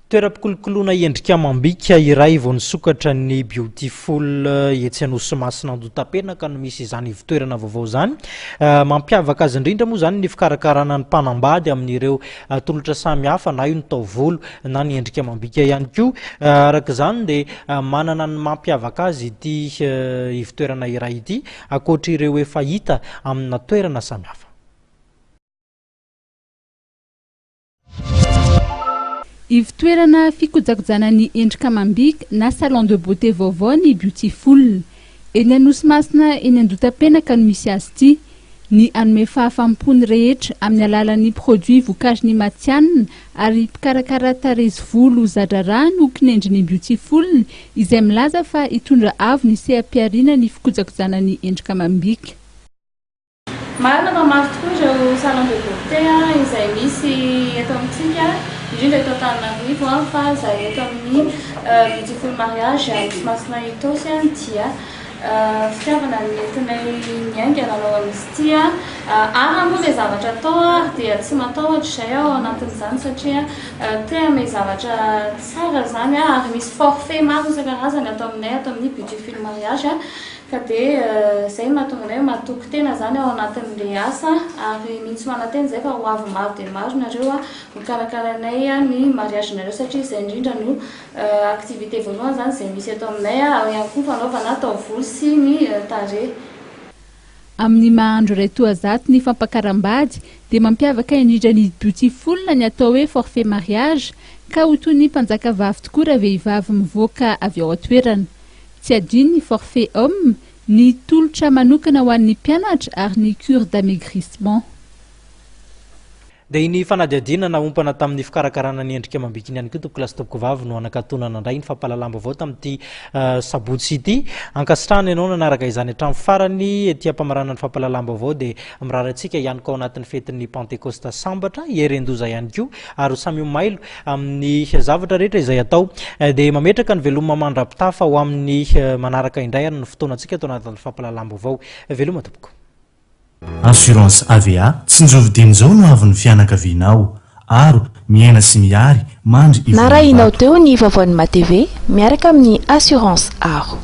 Toeram-pikolokoloina endrika amam-bika iray vao nisokatra ny beautiful etsy Anosimasina Andohatapenaka no misy izany toerana vaovao zany. Mampiavaka azy indrindra moa zany ny fikarakarana ny mpanambady amin'ireo tolotra samy hafa na io ny taovolo na ny endrika amam-bika ihany koa. Araka izany dia manana ny mampiavaka azy ity toerana iray ity ankoatra ireo efa hita amina toerana samy hafa. Toerana fikojakojana ny endrika amam-bika na salon de beauté vaovao ny beautiful. Eny Anosimasina eny Andohatapenaka no misy azy ity. Ny anome fahafampony rehetra amin'ny alalan'ny produit vokarin'ny matianina ary mpikarakara tarezy volo zadra raha no kinendriny beautiful izay milaza fa hitondra avo ny seha-piarina ny fikojakojana ny endrika amam-bika. Marina mamaky tokoa ireo salon de beauté izay misy eto amintsika indrindra eto Antananarivo fa izay eto amin'ny beautiful mariage Anosimasina itosy dia fitiavana ny entinay miainga nanao amin'izy ity ary moa ilay zavatra atao dia tsy matahotra izay ao anatin'izany satria tena zavatra tsara zany ary misy forfait maro isan-karazany atao aminay ato amin'ny beautiful mariage ka dia izay mahatonga anay matoky tena zany ao anatin'ilay asa ary mihitsy manateny izay fa ho avy maro dia maro nareo mikarakaranay ny mariage-nareo satria izay indrindra no activité voalohany zany izay misy eto aminay ihany koa fanaovana taovolo sy ny tarehy. Amin'ny mahandro iray toazato ny fampakaram-bady dia mampiavaka indrindra ny beautiful ny atao hoe forfait mariage ka ho toy ny mpanjaka vavy tokoa raha vehivavy mivoaka avy ao an-toerana. Tsy adino ny forfait homme, ny tolotra manokana ho an'ny mpianatra ary ny cure d'amaigrissement. Dia ny fanadihadiana naompana tamin'ny fikarakarana ny endrika amam-bika ihany koa tompoko lasitopoko vavy no anakatonana indray ny fampalalamba avao tamin'ity sabotsy ity. Ankasitrahana ianao nanaraka izany hatramin'ny farany ety ampamarana ny fampalalamba avao dia mirarantsika ihany koa ao anatin'ny fetin'ny Pentecoste sambatra herendoza ihany koa ary samy mailo amin'ny zavatra rehetra izay atao dia mametraka ny veloma mandra-pitafa ho amin'ny manaraka indray ary ny fotoanantsika atao anatin'ny fampalalamba avao. Veloma tompoko. Assurance AVA tsinjovidiny zao no avy ny fianakavianao aro miaina sy miary mandry narahinao teo ny vaovany ma TV miaraka amin'ny assurance aro.